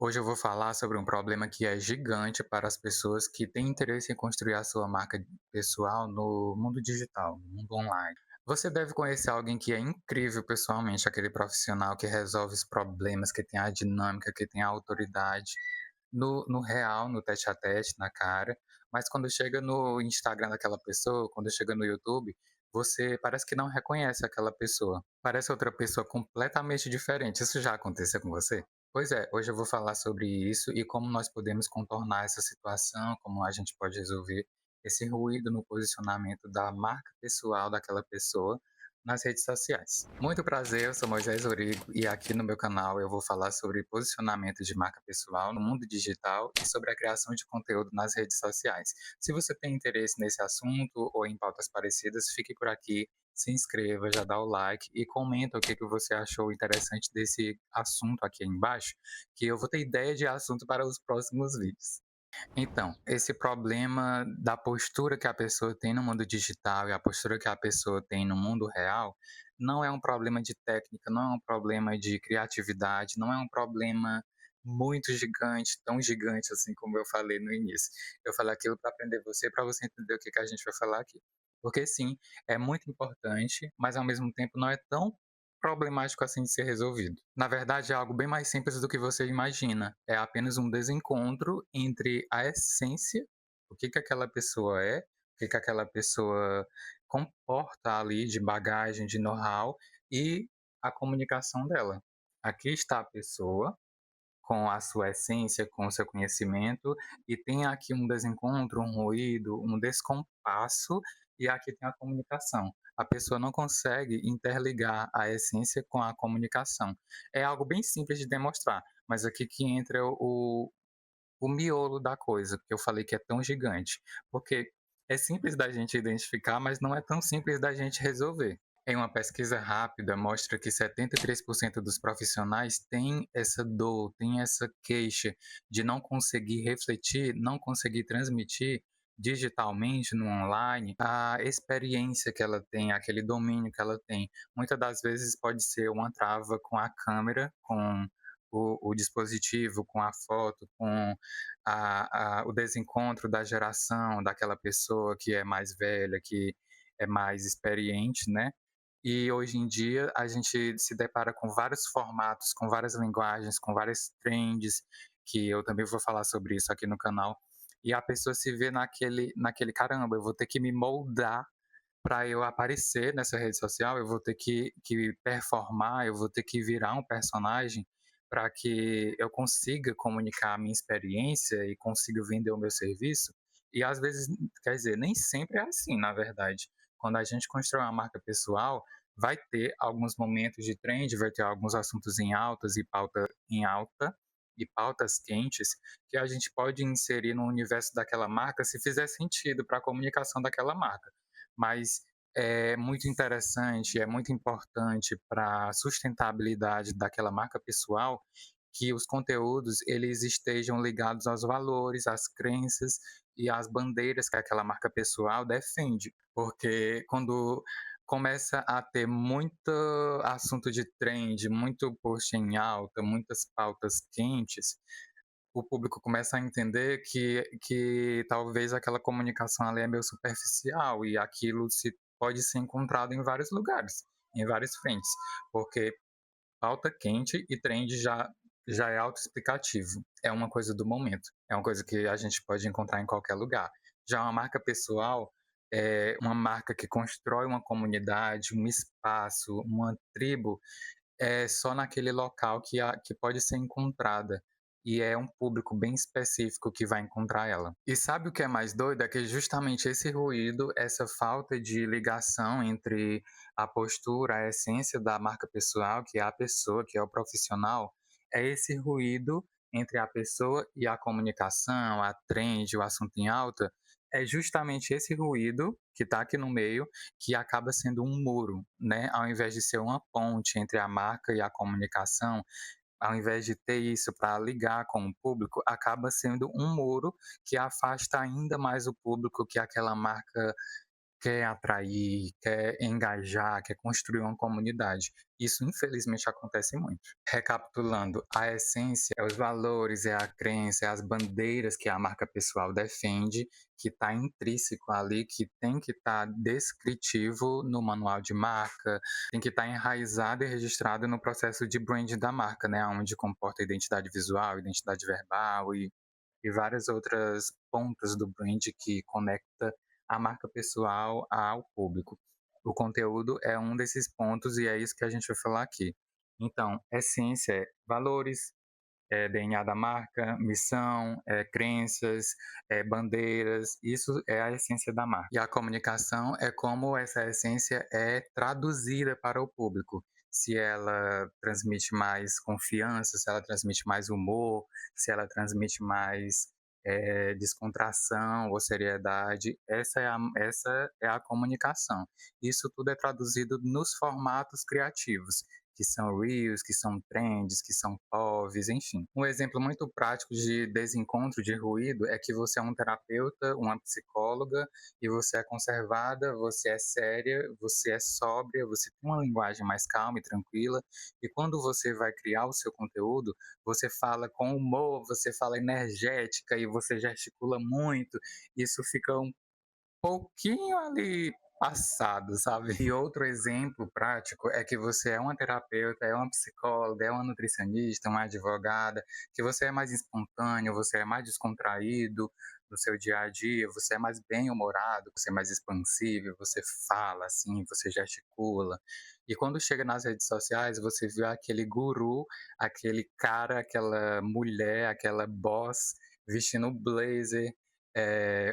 Hoje eu vou falar sobre um problema que é gigante para as pessoas que têm interesse em construir a sua marca pessoal no mundo digital, no mundo online. Você deve conhecer alguém que é incrível pessoalmente, aquele profissional que resolve os problemas, que tem a dinâmica, que tem a autoridade no real, no tete a tete, na cara, mas quando chega no Instagram daquela pessoa, quando chega no YouTube, você parece que não reconhece aquela pessoa. Parece outra pessoa completamente diferente. Isso já aconteceu com você? Pois é, hoje eu vou falar sobre isso e como nós podemos contornar essa situação, como a gente pode resolver esse ruído no posicionamento da marca pessoal daquela pessoa nas redes sociais. Muito prazer, eu sou Moisés Origo e aqui no meu canal eu vou falar sobre posicionamento de marca pessoal no mundo digital e sobre a criação de conteúdo nas redes sociais. Se você tem interesse nesse assunto ou em pautas parecidas, fique por aqui, se inscreva, já dá o like e comenta o que você achou interessante desse assunto aqui embaixo, que eu vou ter ideia de assunto para os próximos vídeos. Então, esse problema da postura que a pessoa tem no mundo digital e a postura que a pessoa tem no mundo real, não é um problema de técnica, não é um problema de criatividade, não é um problema muito gigante, tão gigante assim como eu falei no início. Eu falei aquilo para aprender você, para você entender o que a gente vai falar aqui. Porque sim, é muito importante, mas ao mesmo tempo não é tão problemático assim de ser resolvido. Na verdade, é algo bem mais simples do que você imagina. É apenas um desencontro entre a essência, o que aquela pessoa é, o que aquela pessoa comporta ali de bagagem, de know-how e a comunicação dela. Aqui está a pessoa com a sua essência, com o seu conhecimento, e tem aqui um desencontro, um ruído, um descompasso, e aqui tem a comunicação. A pessoa não consegue interligar a essência com a comunicação. É algo bem simples de demonstrar, mas aqui que entra o miolo da coisa, que eu falei que é tão gigante. Porque é simples da gente identificar, mas não é tão simples da gente resolver. Em uma pesquisa rápida, mostra que 73% dos profissionais têm essa dor, têm essa queixa de não conseguir refletir, não conseguir transmitir digitalmente no online a experiência que ela tem, aquele domínio que ela tem. Muitas das vezes pode ser uma trava com a câmera, com o dispositivo, com a foto, com o desencontro da geração daquela pessoa que é mais velha, que é mais experiente, né? E hoje em dia a gente se depara com vários formatos, com várias linguagens, com várias trends, que eu também vou falar sobre isso aqui no canal. E a pessoa se vê naquele caramba, eu vou ter que me moldar para eu aparecer nessa rede social, eu vou ter que performar, eu vou ter que virar um personagem para que eu consiga comunicar a minha experiência e consiga vender o meu serviço. E às vezes, quer dizer, nem sempre é assim, na verdade. Quando a gente constrói uma marca pessoal, vai ter alguns momentos de trend, vai ter alguns assuntos em altas e pauta em alta e pautas quentes que a gente pode inserir no universo daquela marca se fizer sentido para a comunicação daquela marca. Mas é muito interessante, é muito importante para a sustentabilidade daquela marca pessoal que os conteúdos eles estejam ligados aos valores, às crenças e às bandeiras que aquela marca pessoal defende. Porque quando começa a ter muito assunto de trend, muito post em alta, muitas pautas quentes, o público começa a entender que talvez aquela comunicação ali é meio superficial e aquilo se pode ser encontrado em vários lugares, em várias frentes, porque pauta quente e trend já é autoexplicativo, é uma coisa do momento, é uma coisa que a gente pode encontrar em qualquer lugar. Já uma marca pessoal é uma marca que constrói uma comunidade, um espaço, uma tribo, é só naquele local que pode ser encontrada. E é um público bem específico que vai encontrar ela. E sabe o que é mais doido? É que justamente esse ruído, essa falta de ligação entre a postura, a essência da marca pessoal, que é a pessoa, que é o profissional, é esse ruído entre a pessoa e a comunicação, a trend, o assunto em alta, é justamente esse ruído que está aqui no meio que acaba sendo um muro, né? Ao invés de ser uma ponte entre a marca e a comunicação, ao invés de ter isso para ligar com o público, acaba sendo um muro que afasta ainda mais o público que aquela marca quer atrair, quer engajar, quer construir uma comunidade. Isso, infelizmente, acontece muito. Recapitulando, a essência é os valores, é a crença, é as bandeiras que a marca pessoal defende, que está intrínseco ali, que tem que estar descritivo no manual de marca, tem que estar enraizado e registrado no processo de branding da marca, né, onde comporta identidade visual, identidade verbal e várias outras pontas do brand que conecta a marca pessoal ao público. O conteúdo é um desses pontos e é isso que a gente vai falar aqui. Então, essência é valores, DNA da marca, missão, crenças, bandeiras, isso é a essência da marca. E a comunicação é como essa essência é traduzida para o público. Se ela transmite mais confiança, se ela transmite mais humor, se ela transmite mais descontração ou seriedade, essa é a comunicação. Isso tudo é traduzido nos formatos criativos, que são reels, que são trends, que são povs, enfim. Um exemplo muito prático de desencontro de ruído é que você é um terapeuta, uma psicóloga, e você é conservada, você é séria, você é sóbria, você tem uma linguagem mais calma e tranquila, e quando você vai criar o seu conteúdo, você fala com humor, você fala energética e você gesticula muito, isso fica um pouquinho ali passado, sabe. E outro exemplo prático é que você é uma terapeuta, é uma psicóloga, é uma nutricionista, uma advogada, que você é mais espontâneo, você é mais descontraído no seu dia a dia, você é mais bem-humorado, você é mais expansivo, você fala, assim, você gesticula. E quando chega nas redes sociais, você vê aquele guru, aquele cara, aquela mulher, aquela boss vestindo blazer,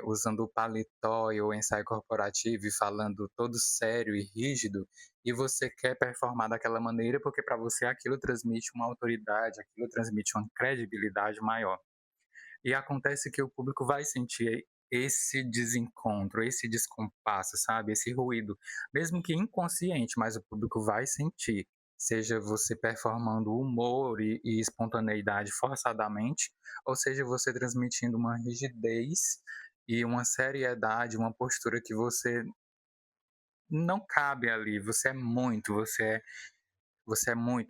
usando o paletó e o ensaio corporativo e falando todo sério e rígido, e você quer performar daquela maneira porque para você aquilo transmite uma autoridade, aquilo transmite uma credibilidade maior. E acontece que o público vai sentir esse desencontro, esse descompasso, sabe? Esse ruído, mesmo que inconsciente, mas o público vai sentir. Seja você performando humor e espontaneidade forçadamente, ou seja você transmitindo uma rigidez e uma seriedade, uma postura que você não cabe ali. Você é muito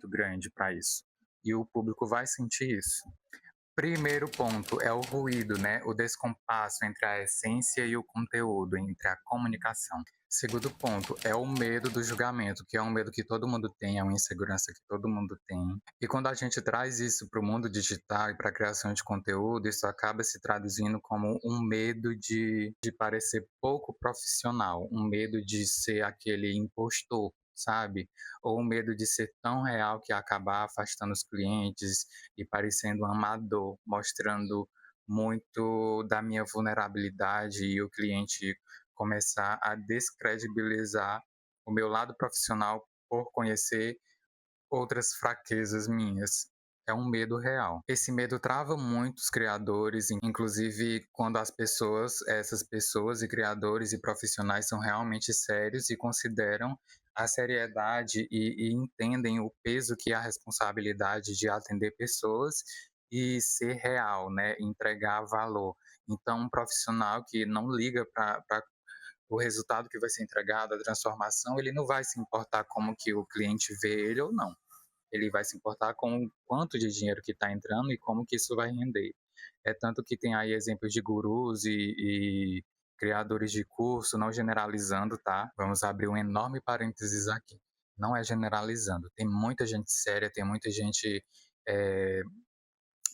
grande para isso. E o público vai sentir isso. Primeiro ponto é o ruído, né? O descompasso entre a essência e o conteúdo, entre a comunicação. Segundo ponto é o medo do julgamento, que é um medo que todo mundo tem, é uma insegurança que todo mundo tem. E quando a gente traz isso para o mundo digital e para a criação de conteúdo, isso acaba se traduzindo como um medo de parecer pouco profissional, um medo de ser aquele impostor, sabe? Ou um medo de ser tão real que acabar afastando os clientes e parecendo um amador, mostrando muito da minha vulnerabilidade e o cliente começar a descredibilizar o meu lado profissional por conhecer outras fraquezas minhas. É um medo real. Esse medo trava muitos criadores, inclusive quando essas pessoas e criadores e profissionais são realmente sérios e consideram a seriedade e entendem o peso que é a responsabilidade de atender pessoas e ser real, né? Entregar valor. Então, um profissional que não liga para o resultado que vai ser entregado, a transformação, ele não vai se importar como que o cliente vê ele ou não. Ele vai se importar com o quanto de dinheiro que está entrando e como que isso vai render. É tanto que tem aí exemplos de gurus e criadores de curso, não generalizando, tá? Vamos abrir um enorme parênteses aqui. Não é generalizando. Tem muita gente séria, tem muita gente é,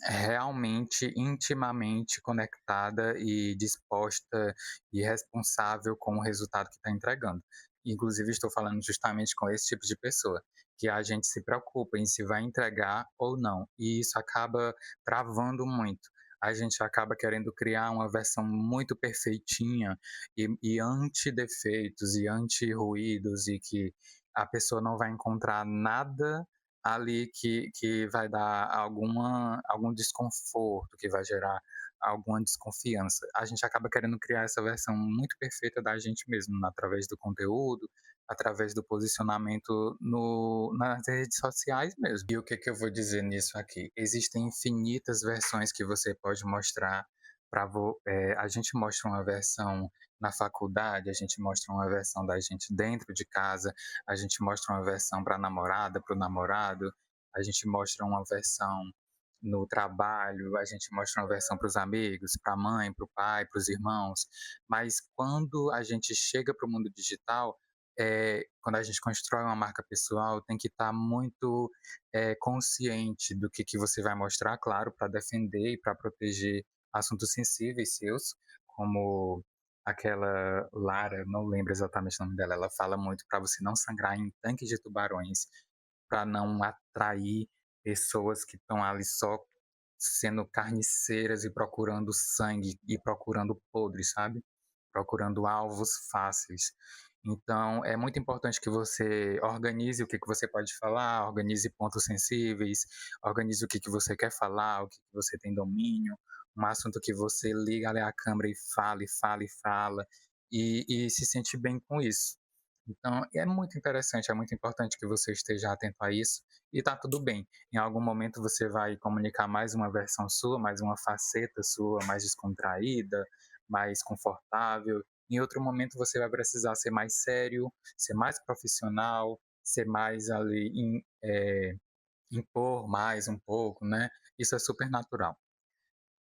realmente intimamente conectada e disposta e responsável com o resultado que está entregando. Inclusive, estou falando justamente com esse tipo de pessoa, que a gente se preocupa em se vai entregar ou não, e isso acaba travando muito. A gente acaba querendo criar uma versão muito perfeitinha e anti-defeitos e anti-ruídos, e que a pessoa não vai encontrar nada ali que vai dar algum desconforto, que vai gerar alguma desconfiança. A gente acaba querendo criar essa versão muito perfeita da gente mesmo, através do conteúdo, através do posicionamento nas redes sociais mesmo. E o que eu vou dizer nisso aqui? Existem infinitas versões que você pode mostrar. A gente mostra uma versão na faculdade, a gente mostra uma versão da gente dentro de casa, a gente mostra uma versão para a namorada, para o namorado, a gente mostra uma versão no trabalho, a gente mostra uma versão para os amigos, para a mãe, para o pai, para os irmãos, mas quando a gente chega para o mundo digital, quando a gente constrói uma marca pessoal, tem que estar muito consciente do que você vai mostrar, claro, para defender e para proteger assuntos sensíveis seus, como aquela Lara, não lembro exatamente o nome dela, ela fala muito para você não sangrar em tanques de tubarões, para não atrair pessoas que estão ali só sendo carniceiras e procurando sangue e procurando podres, sabe? Procurando alvos fáceis. Então, é muito importante que você organize o que você pode falar, organize pontos sensíveis, organize o que você quer falar, o que você tem domínio, um assunto que você liga ali a câmera e fala, e fala, e fala, e se sente bem com isso. Então, é muito interessante, é muito importante que você esteja atento a isso e tá tudo bem. Em algum momento você vai comunicar mais uma versão sua, mais uma faceta sua, mais descontraída, mais confortável. Em outro momento você vai precisar ser mais sério, ser mais profissional, ser mais ali, impor mais um pouco, né? Isso é super natural.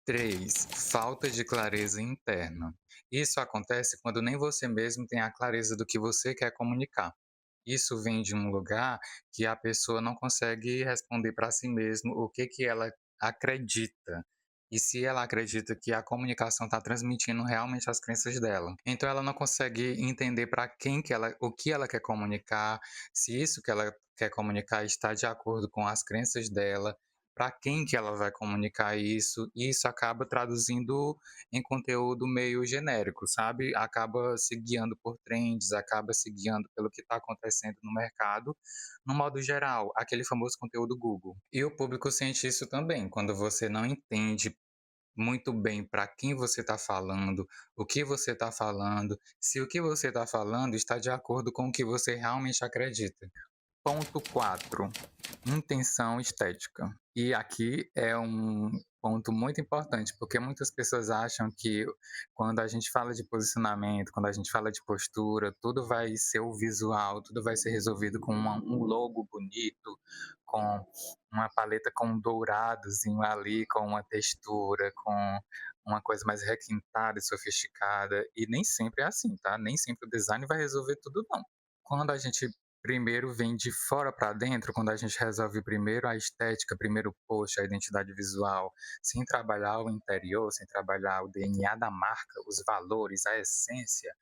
3, falta de clareza interna. Isso acontece quando nem você mesmo tem a clareza do que você quer comunicar. Isso vem de um lugar que a pessoa não consegue responder para si mesmo o que ela acredita. E se ela acredita que a comunicação está transmitindo realmente as crenças dela. Então ela não consegue entender para quem que ela, o que ela quer comunicar, se isso que ela quer comunicar está de acordo com as crenças dela, para quem que ela vai comunicar isso, e isso acaba traduzindo em conteúdo meio genérico, sabe? Acaba se guiando por trends, acaba se guiando pelo que está acontecendo no mercado, no modo geral, aquele famoso conteúdo Google. E o público sente isso também, quando você não entende muito bem para quem você está falando, o que você está falando, se o que você está falando está de acordo com o que você realmente acredita. Ponto 4, intenção estética. E aqui é um ponto muito importante, porque muitas pessoas acham que quando a gente fala de posicionamento, quando a gente fala de postura, tudo vai ser o visual, tudo vai ser resolvido com um logo bonito, com uma paleta com um douradozinho ali, com uma textura, com uma coisa mais requintada e sofisticada. E nem sempre é assim, tá? Nem sempre o design vai resolver tudo, não. Quando a gente primeiro vem de fora para dentro, quando a gente resolve primeiro a estética, primeiro o post, a identidade visual, sem trabalhar o interior, sem trabalhar o DNA da marca, os valores, a essência,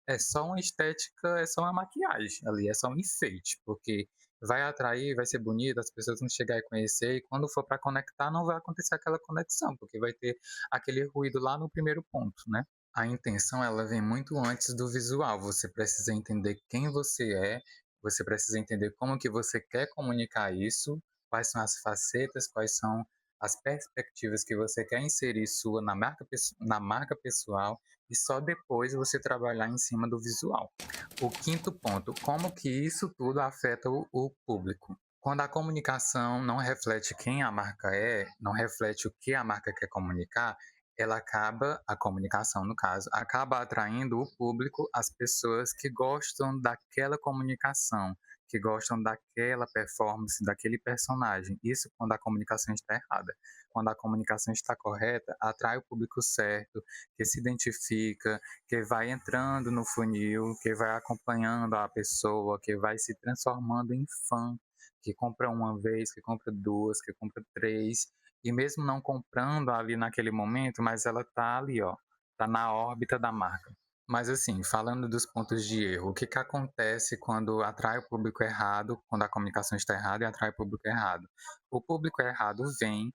é só uma estética, é só uma maquiagem ali, é só um enfeite, porque vai atrair, vai ser bonito, as pessoas vão chegar e conhecer, e quando for para conectar, não vai acontecer aquela conexão, porque vai ter aquele ruído lá no primeiro ponto, né? A intenção ela vem muito antes do visual. Você precisa entender quem você é, você precisa entender como que você quer comunicar isso, quais são as facetas, quais são as perspectivas que você quer inserir sua na marca pessoal e só depois você trabalhar em cima do visual. O quinto ponto, como que isso tudo afeta o público? Quando a comunicação não reflete quem a marca é, não reflete o que a marca quer comunicar, ela acaba, a comunicação no caso, acaba atraindo o público, as pessoas que gostam daquela comunicação, que gostam daquela performance, daquele personagem. Isso quando a comunicação está errada. Quando a comunicação está correta, atrai o público certo, que se identifica, que vai entrando no funil, que vai acompanhando a pessoa, que vai se transformando em fã, que compra uma vez, que compra duas, que compra três, e mesmo não comprando ali naquele momento, mas ela tá ali, ó, tá na órbita da marca. Mas assim, falando dos pontos de erro, o que que acontece quando atrai o público errado, quando a comunicação está errada e atrai o público errado? O público errado vem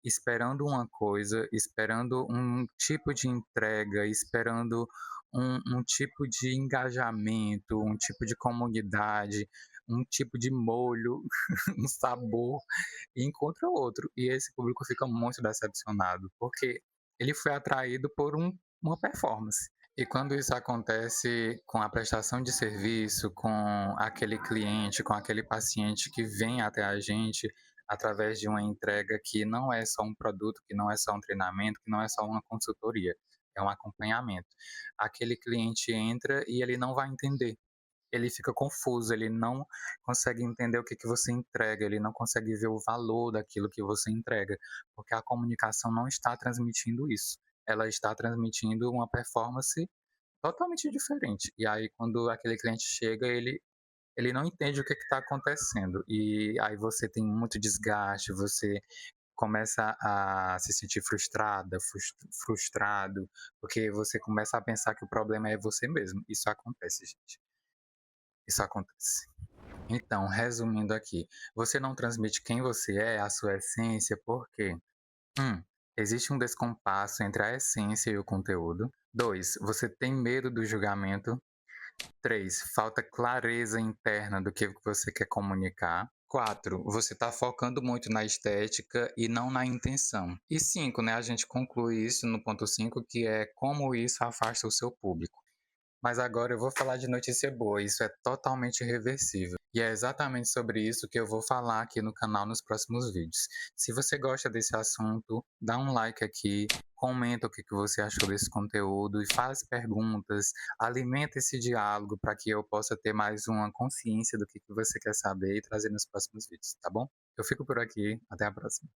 esperando uma coisa, esperando um tipo de entrega, esperando um tipo de engajamento, um tipo de comunidade, um tipo de molho, um sabor, e encontra outro. E esse público fica muito decepcionado, porque ele foi atraído por uma performance. E quando isso acontece com a prestação de serviço, com aquele cliente, com aquele paciente que vem até a gente através de uma entrega que não é só um produto, que não é só um treinamento, que não é só uma consultoria, é um acompanhamento. Aquele cliente entra e ele não vai entender, ele fica confuso, ele não consegue entender o que que você entrega, ele não consegue ver o valor daquilo que você entrega, porque a comunicação não está transmitindo isso. Ela está transmitindo uma performance totalmente diferente. E aí, quando aquele cliente chega, ele não entende o que está acontecendo. E aí você tem muito desgaste, você começa a se sentir frustrada, frustrado, porque você começa a pensar que o problema é você mesmo. Isso acontece, gente. Isso acontece. Então, resumindo aqui, você não transmite quem você é, a sua essência, porque 1. Existe um descompasso entre a essência e o conteúdo. 2. Você tem medo do julgamento. 3. Falta clareza interna do que você quer comunicar. 4. Você está focando muito na estética e não na intenção. E 5, né, a gente conclui isso no ponto 5, que é como isso afasta o seu público. Mas agora eu vou falar de notícia boa, isso é totalmente reversível. E é exatamente sobre isso que eu vou falar aqui no canal nos próximos vídeos. Se você gosta desse assunto, dá um like aqui, comenta o que você achou desse conteúdo e faz perguntas, alimenta esse diálogo para que eu possa ter mais uma consciência do que você quer saber e trazer nos próximos vídeos, tá bom? Eu fico por aqui, até a próxima.